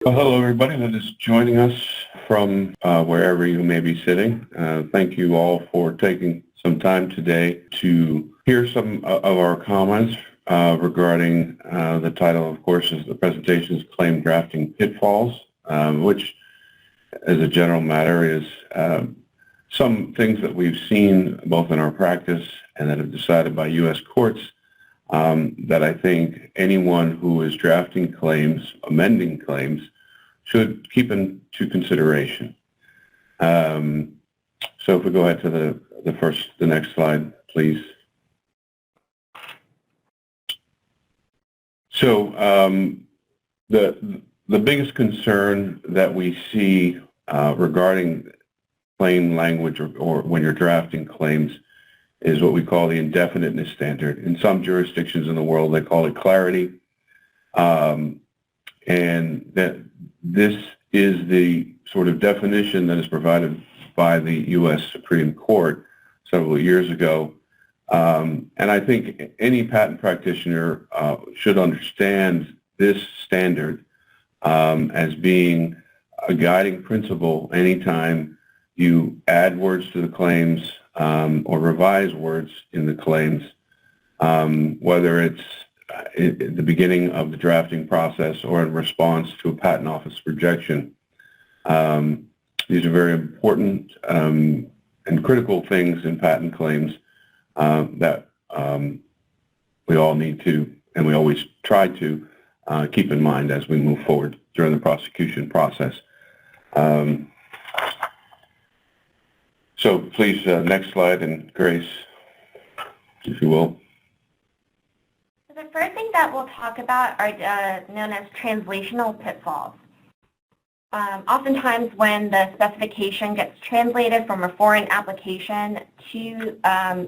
Well, hello, everybody that is joining us from wherever you may be sitting. Thank you all for taking some time today to hear some of our comments regarding the title, of course, is the presentation's Claim Drafting Pitfalls, which, as a general matter, is some things that we've seen both in our practice and that have decided by U.S. courts that I think anyone who is drafting claims, amending claims, should keep into consideration. So if we go ahead to the next slide, please. So the biggest concern that we see regarding claim language or when you're drafting claims is what we call the indefiniteness standard. In some jurisdictions in the world, they call it clarity. And that this is the sort of definition that is provided by the U.S. Supreme Court several years ago. And I think any patent practitioner should understand this standard as being a guiding principle anytime you add words to the claims or revise words in the claims, whether it's at the beginning of the drafting process or in response to a patent office rejection. These are very important and critical things in patent claims that we all need to, and we always try to keep in mind as we move forward during the prosecution process. So please, next slide, and Grace, if you will. So the first thing that we'll talk about are known as translational pitfalls. Oftentimes when the specification gets translated from a foreign application to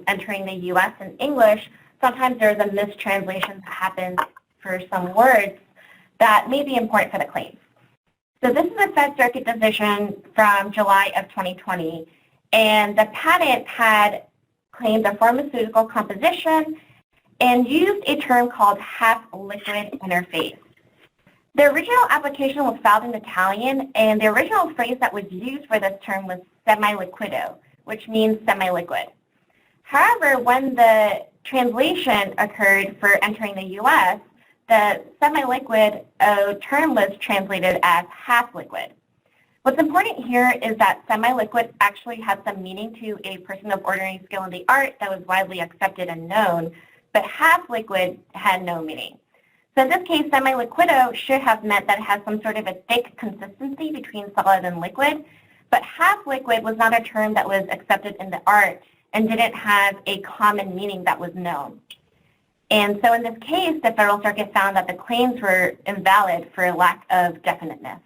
entering the U.S. in English, sometimes there's a mistranslation that happens for some words that may be important for the claims. So this is a Fed Circuit decision from July of 2020, and the patent had claimed a pharmaceutical composition and used a term called half-liquid interface. The original application was filed in Italian, and the original phrase that was used for this term was semi-liquido, which means semi-liquid. However, when the translation occurred for entering the U.S., the semi-liquid term was translated as half-liquid. What's important here is that semi-liquid actually has some meaning to a person of ordinary skill in the art that was widely accepted and known, but half-liquid had no meaning. So in this case, semi-liquido should have meant that it has some sort of a thick consistency between solid and liquid, but half-liquid was not a term that was accepted in the art and didn't have a common meaning that was known. And so in this case, the Federal Circuit found that the claims were invalid for a lack of definiteness.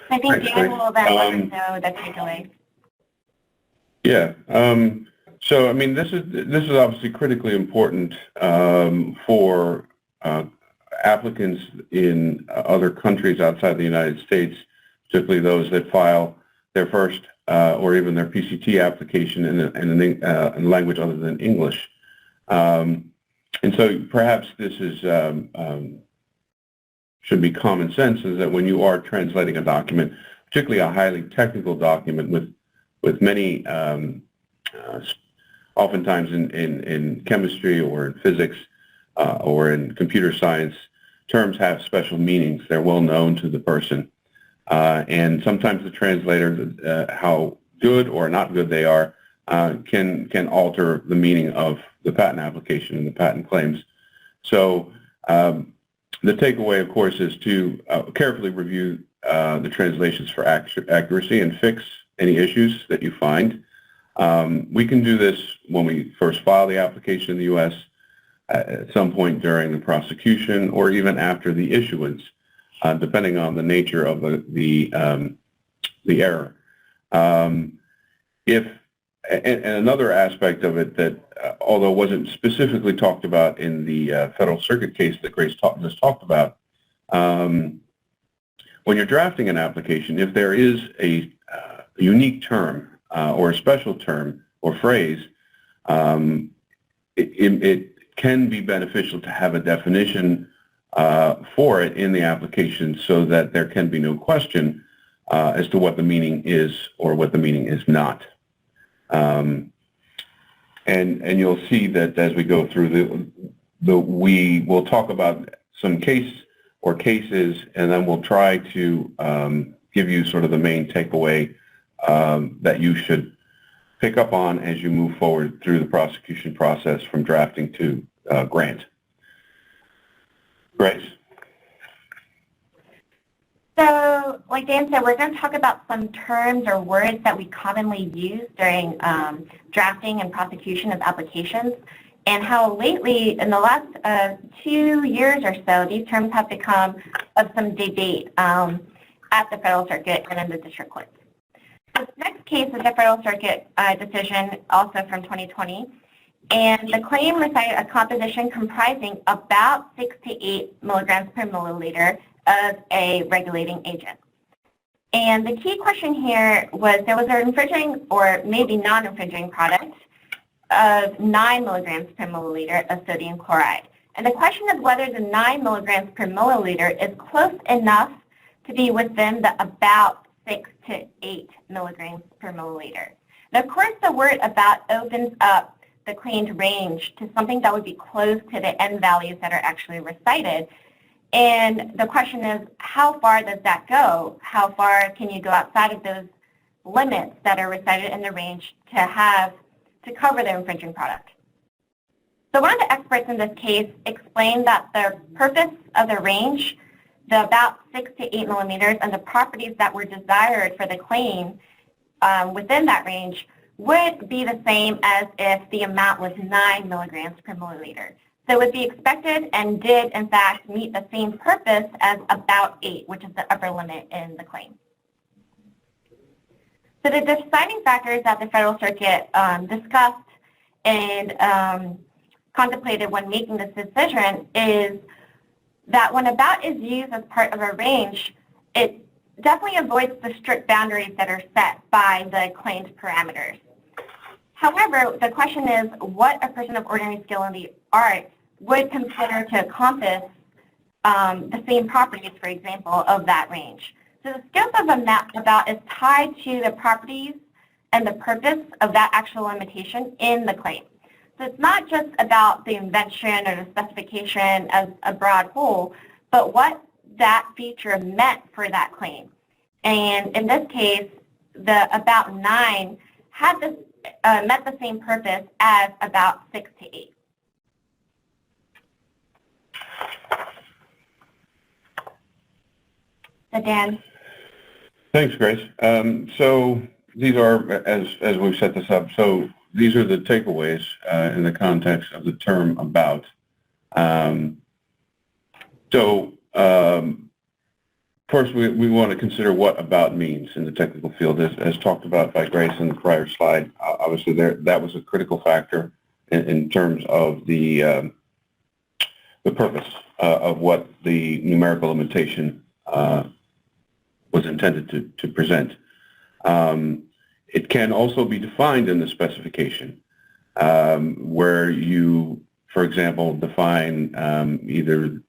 I think Dan will then let us know the takeaways. Yeah. So I mean, this is obviously critically important for applicants in other countries outside the United States, particularly those that file their first or even their PCT application in a language other than English. And so perhaps this is should be common sense, is that when you are translating a document, particularly a highly technical document with many, oftentimes in chemistry or in physics or in computer science, terms have special meanings. They're well known to the person. And sometimes the translator, how good or not good they are, can alter the meaning of the patent application and the patent claims. So the takeaway, of course, is to carefully review the translations for accuracy and fix any issues that you find. We can do this when we first file the application in the U.S., at some point during the prosecution, or even after the issuance, depending on the nature of the error. And another aspect of it that, although wasn't specifically talked about in the Federal Circuit case that Grace just talked about, when you're drafting an application, if there is a unique term or a special term or phrase, it can be beneficial to have a definition for it in the application so that there can be no question as to what the meaning is or what the meaning is not. And you'll see that as we go through we will talk about some cases, and then we'll try to give you sort of the main takeaway that you should pick up on as you move forward through the prosecution process from drafting to grant. Grace? So, like Dan said, we're going to talk about some terms or words that we commonly use during drafting and prosecution of applications, and how lately, in the last 2 years or so, these terms have become of some debate at the Federal Circuit and in the district courts. This next case is a Federal Circuit decision, also from 2020, and the claim recited a composition comprising about 6 to 8 milligrams per milliliter of a regulating agent. And the key question here was there was an infringing or maybe non-infringing product of 9 milligrams per milliliter of sodium chloride. And the question is whether the 9 milligrams per milliliter is close enough to be within the about 6 to 8 milligrams per milliliter. Now, of course, the word about opens up the claimed range to something that would be close to the end values that are actually recited. And the question is, how far does that go? How far can you go outside of those limits that are recited in the range to cover the infringing product? So one of the experts in this case explained that the purpose of the range, the about 6 to 8 millimeters, and the properties that were desired for the claim within that range would be the same as if the amount was 9 milligrams per milliliter. So it would be expected and did, in fact, meet the same purpose as about 8, which is the upper limit in the claim. So the deciding factors that the Federal Circuit discussed and contemplated when making this decision is that when about is used as part of a range, it definitely avoids the strict boundaries that are set by the claimed parameters. However, the question is what a person of ordinary skill in the art would consider to encompass the same properties, for example, of that range. So the scope of about is tied to the properties and the purpose of that actual limitation in the claim. So it's not just about the invention or the specification as a broad whole, but what that feature meant for that claim. And in this case, the about 9 had this, met the same purpose as about 6 to 8. So Dan. Thanks, Grace. So these are, as we've set this up, so these are the takeaways in the context of the term about. First, we want to consider what about means in the technical field, as talked about by Grace in the prior slide. Obviously, that was a critical factor in terms of the purpose of what the numerical limitation was intended to present. It can also be defined in the specification, where you, for example, define either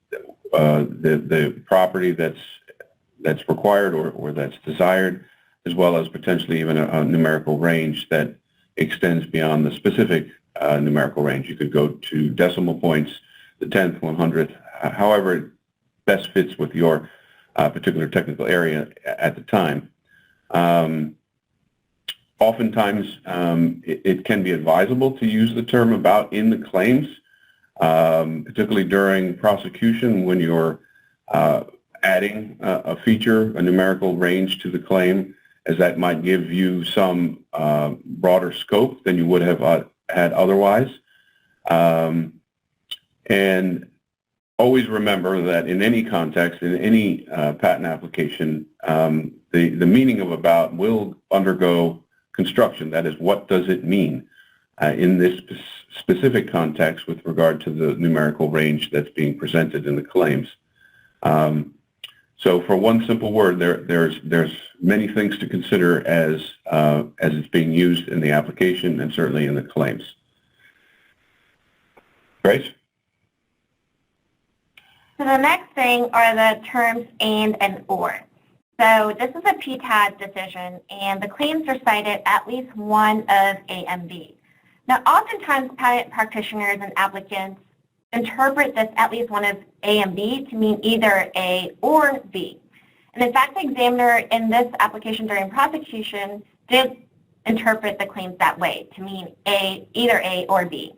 the property that's required or that's desired, as well as potentially even a numerical range that extends beyond the specific numerical range. You could go to decimal points, the 10th, 100th, however it best fits with your particular technical area at the time. Oftentimes, it can be advisable to use the term about in the claims, particularly during prosecution when you're adding a feature, a numerical range to the claim, as that might give you some broader scope than you would have had otherwise. And always remember that in any context, in any patent application, the meaning of about will undergo construction. That is, what does it mean in this specific context with regard to the numerical range that's being presented in the claims. So for one simple word, there's many things to consider as it's being used in the application and certainly in the claims. Grace? So the next thing are the terms and or. So this is a PTAB decision, and the claims recited at least one of A and B. Now, oftentimes patent practitioners and applicants interpret this at least one of A and B to mean either A or B. And in fact, the examiner in this application during prosecution did interpret the claims that way to mean either A or B.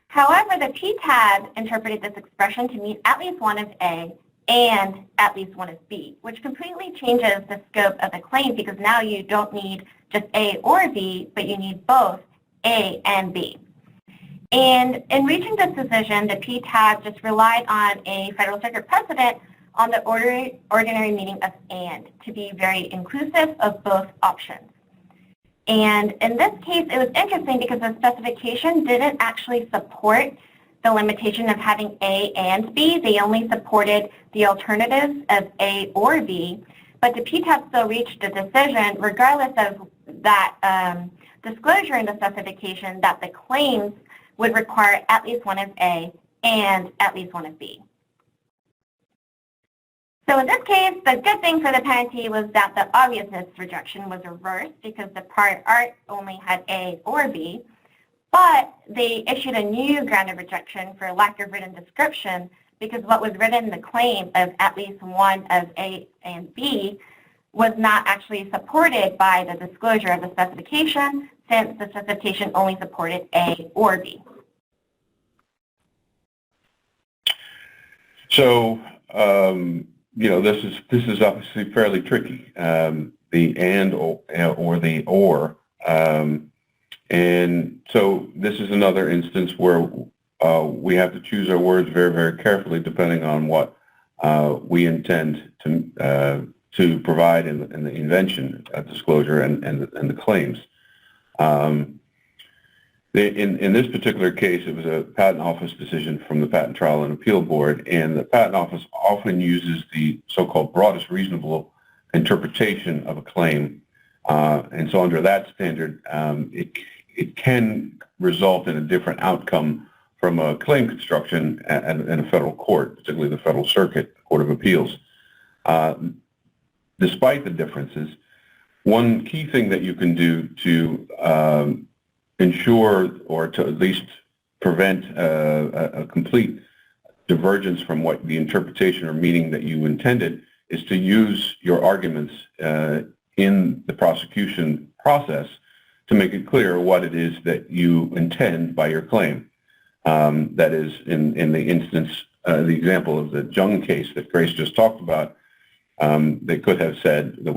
However, the PTAB interpreted this expression to mean at least one of A and at least one of B, which completely changes the scope of the claim because now you don't need just A or B, but you need both A and B. And in reaching this decision, the PTAB just relied on a Federal Circuit precedent on the ordinary meaning of and to be very inclusive of both options. And in this case, it was interesting because the specification didn't actually support the limitation of having A and B. They only supported the alternatives of A or B, but the PTAB still reached a decision regardless of that disclosure in the specification that the claims would require at least one of A and at least one of B. So in this case, the good thing for the patentee was that the obviousness rejection was reversed because the prior art only had A or B, but they issued a new ground of rejection for lack of written description because what was written in the claim of at least one of A and B was not actually supported by the disclosure of the specification since the specification only supported A or B. So, this is obviously fairly tricky. The and or the or, and so this is another instance where we have to choose our words very, very carefully, depending on what we intend to provide in the invention disclosure and the claims. In this particular case, it was a patent office decision from the Patent Trial and Appeal Board, and the patent office often uses the so-called broadest reasonable interpretation of a claim. And so under that standard, it can result in a different outcome from a claim construction in a federal court, particularly the Federal Circuit Court of Appeals. Despite the differences, one key thing that you can do to ensure or to at least prevent a complete divergence from what the interpretation or meaning that you intended is to use your arguments in the prosecution process to make it clear what it is that you intend by your claim. That is, in the instance, the example of the Jung case that Grace just talked about, they could have said that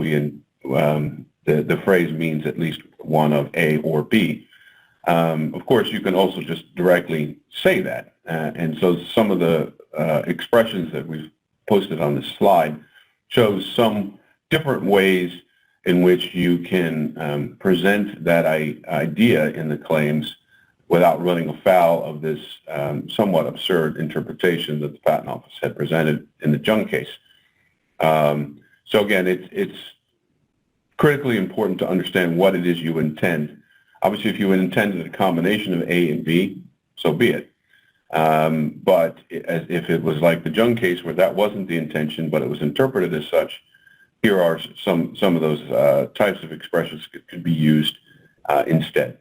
the phrase means at least one of A or B. Of course, you can also just directly say that. And so some of the expressions that we've posted on this slide shows some different ways in which you can present that idea in the claims without running afoul of this somewhat absurd interpretation that the Patent Office had presented in the Jung case. So again, it's critically important to understand what it is you intend. Obviously, if you intended a combination of A and B, so be it. But if it was like the Jung case where that wasn't the intention, but it was interpreted as such, here are some of those types of expressions that could be used instead.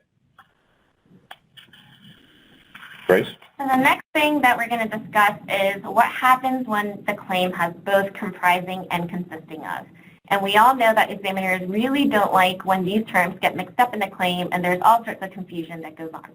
Grace? So the next thing that we're going to discuss is what happens when the claim has both comprising and consisting of. And we all know that examiners really don't like when these terms get mixed up in the claim and there's all sorts of confusion that goes on.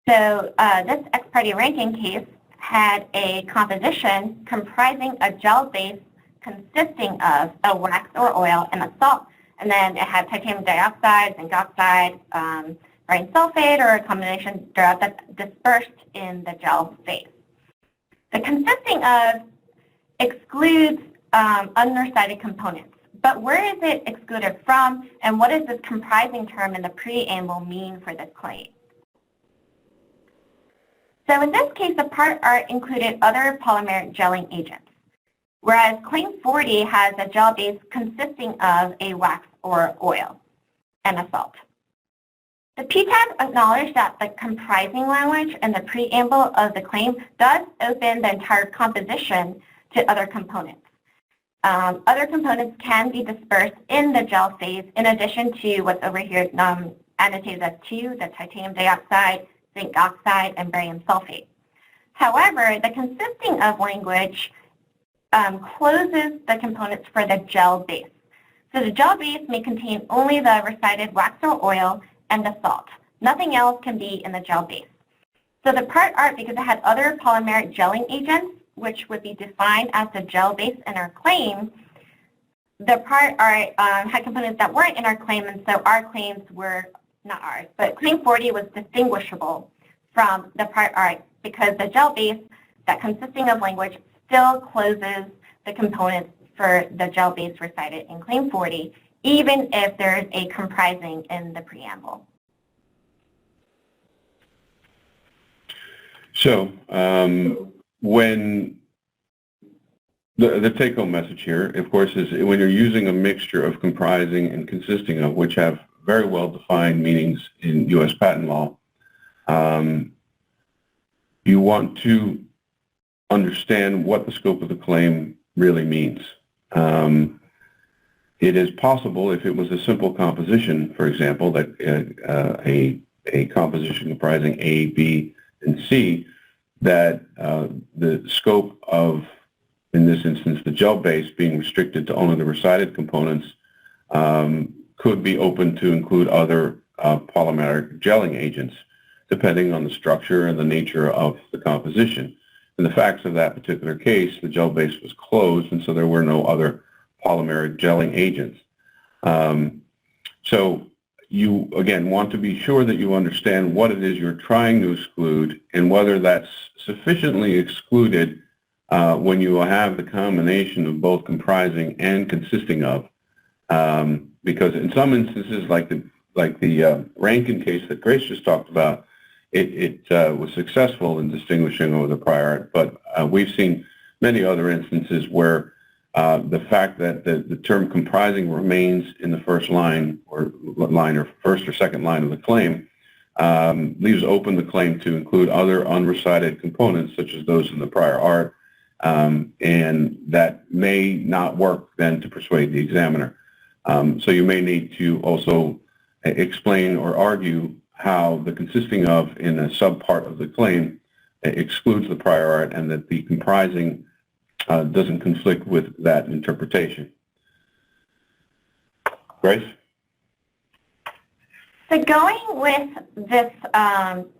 So this ex parte ranking case had a composition comprising a gel base consisting of a wax or oil and a salt. And then it had titanium dioxide, zinc oxide, iron sulfate, or a combination thereof that's dispersed in the gel phase. The consisting of excludes unrecited components. But where is it excluded from, and what does this comprising term in the preamble mean for this claim? So in this case, the part art included other polymeric gelling agents, whereas Claim 40 has a gel base consisting of a wax or oil and a salt. The PTAB acknowledged that the comprising language in the preamble of the claim does open the entire composition to other components. Other components can be dispersed in the gel phase in addition to what's over here annotated as 2, the titanium dioxide, zinc oxide, and barium sulfate. However, the consisting of language closes the components for the gel base. So the gel base may contain only the recited wax or oil and the salt. Nothing else can be in the gel base. So the part art, because it had other polymeric gelling agents, which would be defined as the gel base in our claim, the part art had components that weren't in our claim, and so our claims were, not ours, but Claim 40 was distinguishable from the part art because the gel base, that consisting of language, still closes the components for the gel base recited in Claim 40, even if there's a comprising in the preamble. So when the take-home message here, of course, is when you're using a mixture of comprising and consisting of, which have very well-defined meanings in U.S. patent law, you want to understand what the scope of the claim really means. It is possible, if it was a simple composition, for example, that a composition comprising A, B, and C, that the scope of, in this instance, the gel base being restricted to only the recited components could be open to include other polymeric gelling agents, depending on the structure and the nature of the composition. In the facts of that particular case, the gel base was closed, and so there were no other polymeric gelling agents. So you, again, want to be sure that you understand what it is you're trying to exclude and whether that's sufficiently excluded when you have the combination of both comprising and consisting of. Because in some instances, like the Rankin case that Grace just talked about, it was successful in distinguishing over the prior art, but we've seen many other instances where the fact that the term comprising remains in the first line or first or second line of the claim leaves open the claim to include other unrecited components such as those in the prior art, and that may not work then to persuade the examiner. So you may need to also explain or argue how the consisting of in a subpart of the claim excludes the prior art and that the comprising doesn't conflict with that interpretation. Grace? So going with this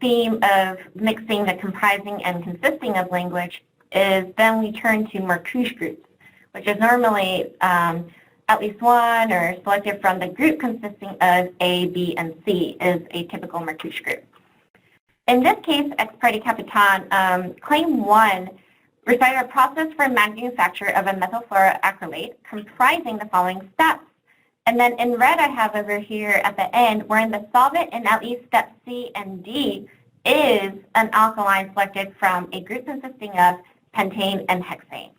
theme of mixing the comprising and consisting of language is then we turn to Marcouche groups, which is normally at least one or selected from the group consisting of A, B, and C is a typical Marcouche group. In this case, ex parte Capitan, Claim 1 recited a process for manufacture of a methylfluoroacrylate comprising the following steps. And then in red I have over here at the end wherein the solvent in at least step C and D is an alkaline selected from a group consisting of pentane and hexane.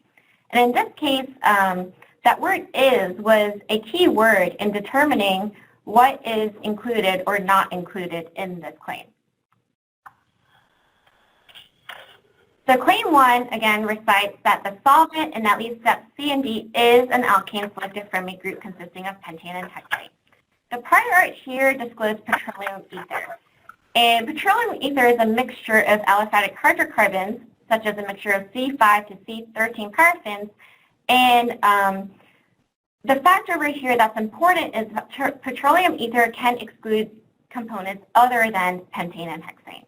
And in this case, that word is was a key word in determining what is included or not included in this claim. So Claim 1, again, recites that the solvent in at least steps C and D is an alkane selected from a group consisting of pentane and hexane. The prior art here disclosed petroleum ether. And petroleum ether is a mixture of aliphatic hydrocarbons, such as a mixture of C5 to C13 paraffins. And the fact over here that's important is that petroleum ether can exclude components other than pentane and hexane.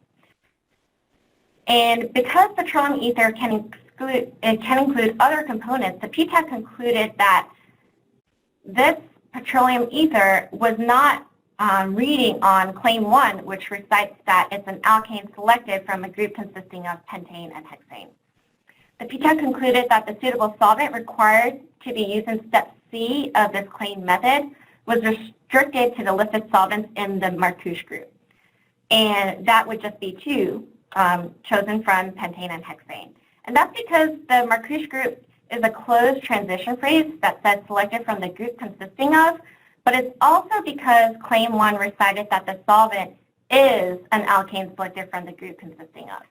And because petroleum ether can include other components, the PTAB concluded that this petroleum ether was not reading on Claim 1, which recites that it's an alkane selected from a group consisting of pentane and hexane. The PTAB concluded that the suitable solvent required to be used in step C of this claim method was restricted to the listed solvents in the Marcouche group. And that would just be two, chosen from pentane and hexane. And that's because the Marcouche group is a closed transition phrase that says selected from the group consisting of, but it's also because Claim 1 recited that the solvent is an alkane selected from the group consisting of.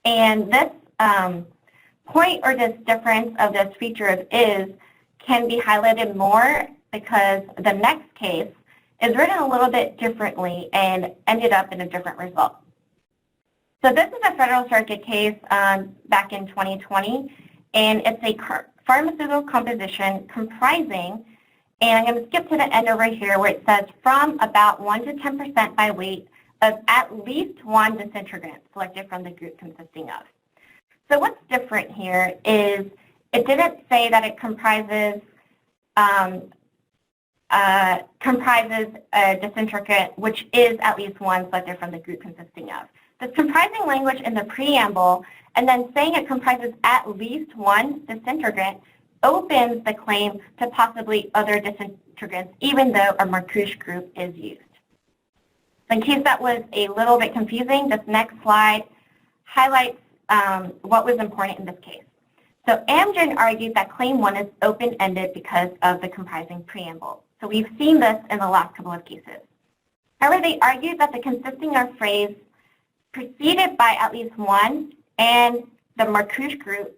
And this point or this difference of this feature of is can be highlighted more because the next case is written a little bit differently and ended up in a different result. So this is a Federal Circuit case back in 2020, and it's a pharmaceutical composition comprising, and I'm going to skip to the end over here where it says from about 1 to 10% by weight of at least one disintegrant selected from the group consisting of. So what's different here is it didn't say that it comprises a disintegrant which is at least one selected from the group consisting of. The comprising language in the preamble and then saying it comprises at least one disintegrant opens the claim to possibly other disintegrants even though a Marcouche group is used. So in case that was a little bit confusing, this next slide highlights what was important in this case. So Amgen argued that Claim 1 is open-ended because of the comprising preamble. So we've seen this in the last couple of cases. However, they argued that the consisting of phrase preceded by at least one and the Marcouche group,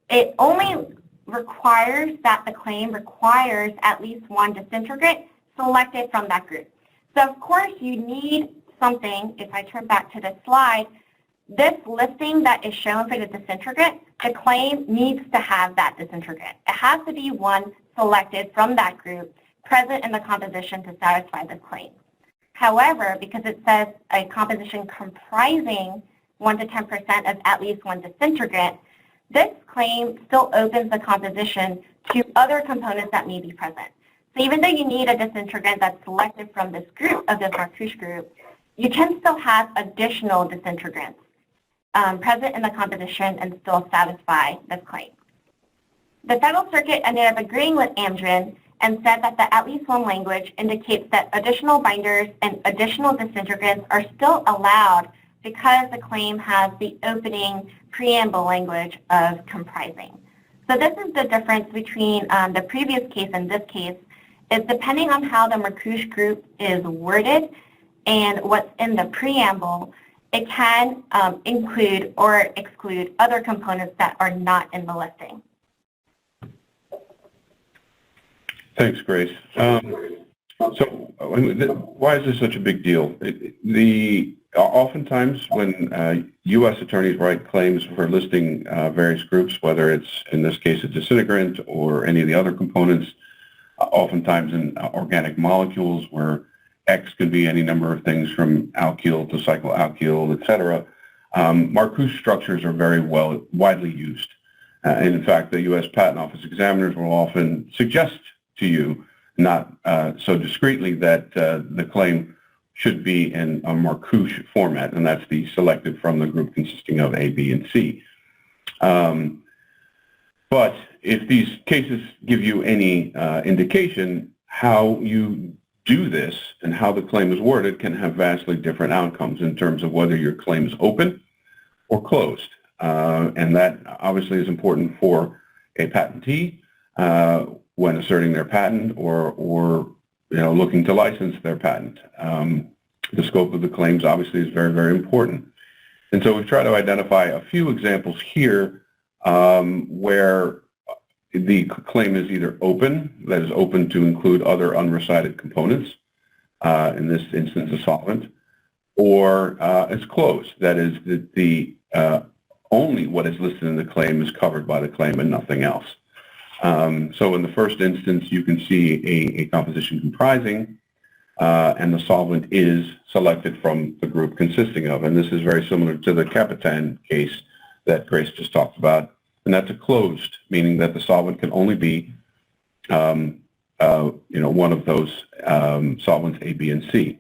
it only requires that the claim requires at least one disintegrant selected from that group. So of course you need something, if I turn back to the slide, this listing that is shown for the disintegrant, the claim needs to have that disintegrant. It has to be one selected from that group present in the composition to satisfy the claim. However, because it says a composition comprising 1 to 10% of at least one disintegrant, this claim still opens the composition to other components that may be present. So even though you need a disintegrant that's selected from this group, of this Marcouche group, you can still have additional disintegrants present in the composition and still satisfy this claim. The Federal Circuit ended up agreeing with Amgen and said that the at least one language indicates that additional binders and additional disintegrants are still allowed because the claim has the opening preamble language of comprising. So this is the difference between the previous case and this case, is depending on how the Marcouche group is worded and what's in the preamble, it can include or exclude other components that are not in the listing. Thanks, Grace. So why is this such a big deal? Oftentimes when U.S. attorneys write claims for listing various groups, whether it's in this case a disintegrant or any of the other components, oftentimes in organic molecules where X could be any number of things from alkyl to cycloalkyl, et cetera, Marcouche structures are very widely used. And in fact, the U.S. Patent Office examiners will often suggest to you, not so discreetly, that the claim should be in a Marcouche format, and that's the selected from the group consisting of A, B, and C. But if these cases give you any indication, how you do this and how the claim is worded can have vastly different outcomes in terms of whether your claim is open or closed. And that obviously is important for a patentee when asserting their patent or looking to license their patent. The scope of the claims obviously is very, very important. And so we've tried to identify a few examples here where the claim is either open, that is open to include other unrecited components, in this instance a solvent, or it's closed, that is the only what is listed in the claim is covered by the claim and nothing else. So in the first instance, you can see a composition comprising, and the solvent is selected from the group consisting of. And this is very similar to the Capitan case that Grace just talked about. And that's a closed, meaning that the solvent can only be, one of those solvents A, B, and C.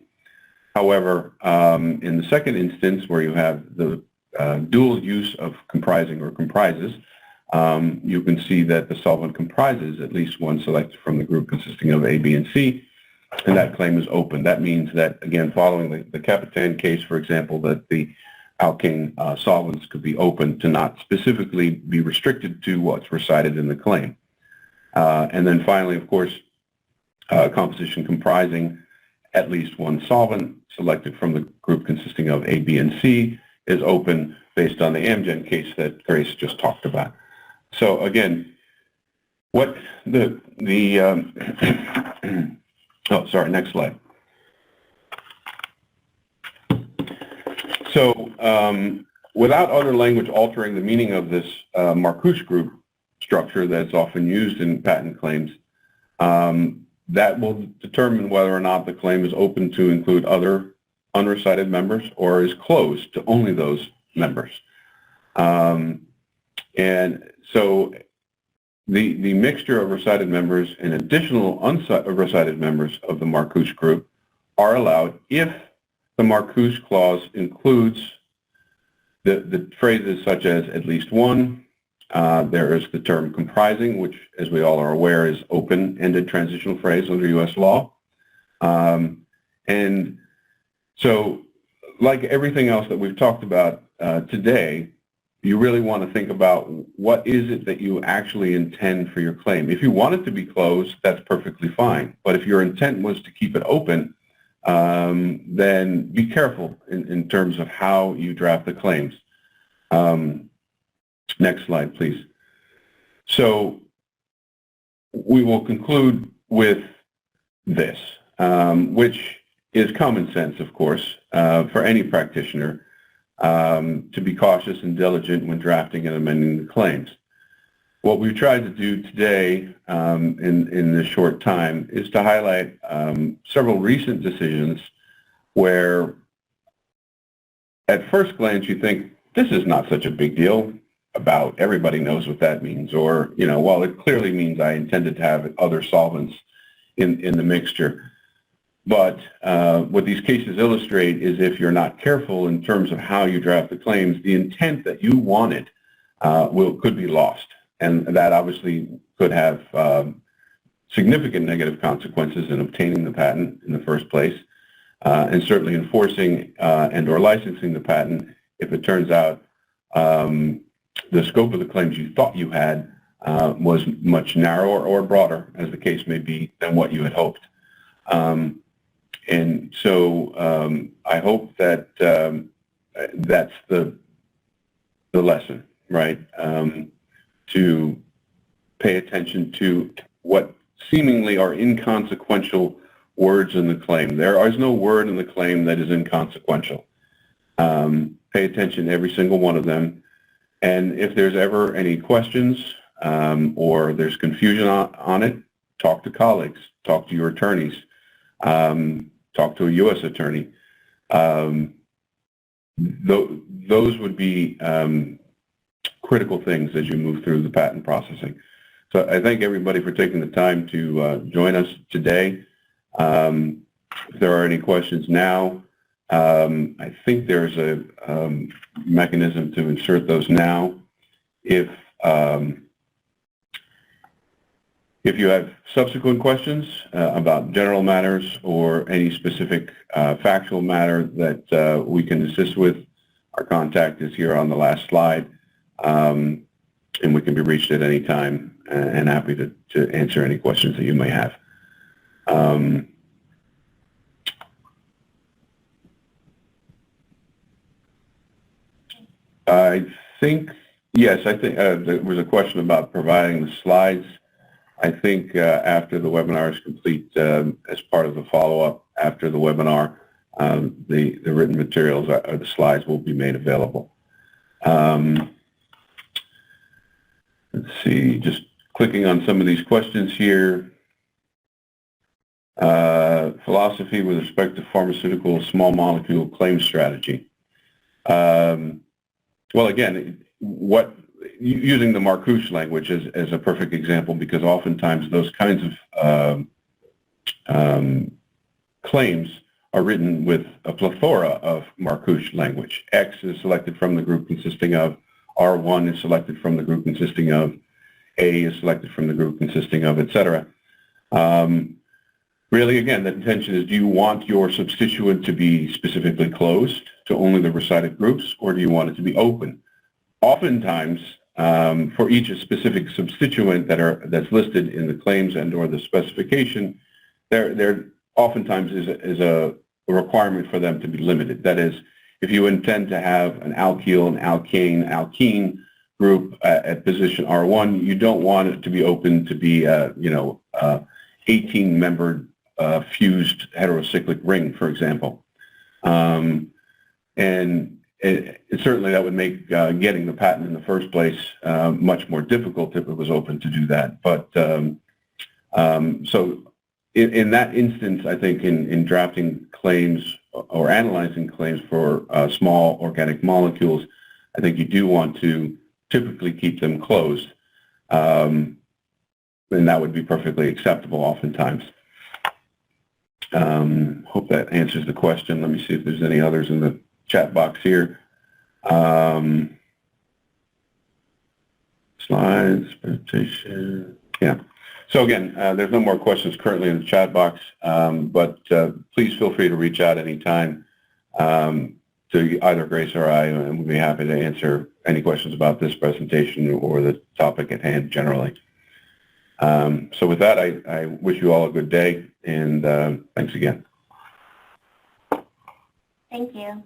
However, in the second instance, where you have the dual use of comprising or comprises, you can see that the solvent comprises at least one selected from the group consisting of A, B, and C, and that claim is open. That means that, again, following the Capitan case, for example, that the alkane solvents could be open to not specifically be restricted to what's recited in the claim. And then finally, of course, composition comprising at least one solvent selected from the group consisting of A, B, and C is open based on the Amgen case that Grace just talked about. So again, what oh, sorry, next slide. So without other language altering the meaning of this Marcouche group structure that's often used in patent claims, that will determine whether or not the claim is open to include other unrecited members or is closed to only those members. And so the mixture of recited members and additional unrecited members of the Marcouche group are allowed if the Marcouche clause includes the phrases such as at least one. There is the term comprising, which, as we all are aware, is open-ended transitional phrase under U.S. law. And so, like everything else that we've talked about today, you really want to think about what is it that you actually intend for your claim. If you want it to be closed, that's perfectly fine. But if your intent was to keep it open, then be careful in terms of how you draft the claims. Next slide, please. So we will conclude with this, which is common sense, of course, for any practitioner to be cautious and diligent when drafting and amending the claims. What we've tried to do today in this short time is to highlight several recent decisions where at first glance you think, this is not such a big deal about everybody knows what that means, or, you know, well, it clearly means I intended to have other solvents in the mixture. But what these cases illustrate is if you're not careful in terms of how you draft the claims, the intent that you wanted could be lost. And that obviously could have significant negative consequences in obtaining the patent in the first place, and certainly enforcing and or licensing the patent if it turns out the scope of the claims you thought you had was much narrower or broader, as the case may be, than what you had hoped. And so I hope that that's the lesson, right? To pay attention to what seemingly are inconsequential words in the claim. There is no word in the claim that is inconsequential. Pay attention to every single one of them. And if there's ever any questions or there's confusion on it, talk to colleagues, talk to your attorneys, talk to a U.S. attorney. Those would be critical things as you move through the patent processing. So I thank everybody for taking the time to join us today. If there are any questions now, I think there's a mechanism to insert those now. If you have subsequent questions about general matters or any specific factual matter that we can assist with, our contact is here on the last slide, and we can be reached at any time, and happy to answer any questions that you may have. I think, yes, I think there was a question about providing the slides. I think after the webinar is complete, as part of the follow-up after the webinar, the written materials or the slides will be made available. Let's see, just clicking on some of these questions here. Philosophy with respect to pharmaceutical small molecule claim strategy. Well, again, using the Marcouche language as a perfect example, because oftentimes those kinds of claims are written with a plethora of Marcouche language. X is selected from the group consisting of, R1 is selected from the group consisting of, A is selected from the group consisting of, etc. Really, again, the intention is, do you want your substituent to be specifically closed to only the recited groups, or do you want it to be open? Oftentimes, for each specific substituent that's listed in the claims and or the specification, there oftentimes is a requirement for them to be limited. That is, if you intend to have an alkyl, an alkene group at position R1, you don't want it to be open to be, 18-membered fused heterocyclic ring, for example. And certainly that would make getting the patent in the first place much more difficult if it was open to do that. But so in that instance, I think in drafting claims or analyzing claims for small organic molecules, I think you do want to typically keep them closed. And that would be perfectly acceptable oftentimes. Hope that answers the question. Let me see if there's any others in the chat box here. Slides, presentation. Yeah. So again, there's no more questions currently in the chat box, but please feel free to reach out anytime to either Grace or I, and we'll be happy to answer any questions about this presentation or the topic at hand generally. So with that, I wish you all a good day, and thanks again. Thank you.